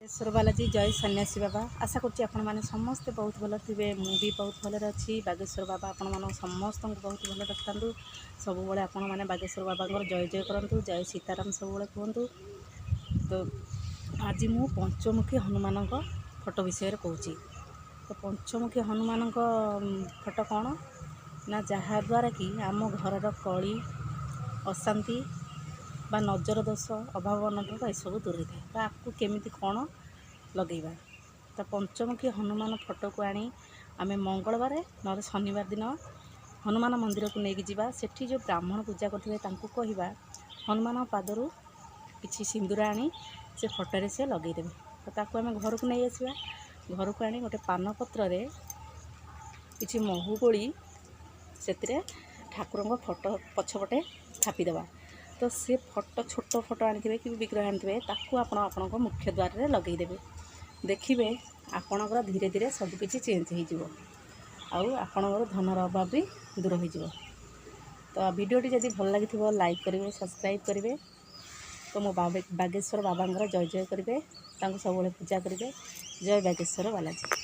बागेश्वर बालाजी जय सन्यासी बाबा आशा करुँच आपण मैंने समस्ते बहुत भल थे मुझे बहुत भल अच्छी बागेश्वर बाबा आपण मन समस्त को बहुत भल रखता सब बड़े आपण मैंने बागेश्वर बाबा जय जय करूँ जय सीताराम सब कहतु। तो आज मु पंचमुखी हनुमान फोटो विषय कहूँ। तो पंचमुखी हनुमान फोटो कौन ना जहाद्वारा कि आम घर कली अशांति बा नजर दोष अभाव अनटन यू दूर था आपको केमिति कौन लगेगा। तो पंचमुखी हनुमान फोटो को आनी आम मंगलवार ना शनिवार दिन हनुमान मंदिर को लेकिन जावा सेठी जो ब्राह्मण पूजा करते कहवा हनुमान पादर किसी सिंदूर आनी से फोटो से लगेदेवे। तो ताकू आम घर को नहीं आसवा घर को आनी गोटे पान पत्र किसी महू गोली से ठाकुर फोटो पछपटे थापिदेवा। तो से फोटो छोट फोटो आनी कि विग्रह आनी ताकू आपण मुख्य द्वार में लगेदेवे। देखिए आपणकर धीरे धीरे सबकिछि चेंज होपणकर धनर अभाव भी दूर हो। तो वीडियोटी जदि भल लगी लाइक करेंगे सब्सक्राइब करेंगे। तो मो बागेश्वर बाबा जय जय करेंगे सब पूजा करेंगे। जय बागेश्वर बालाजी।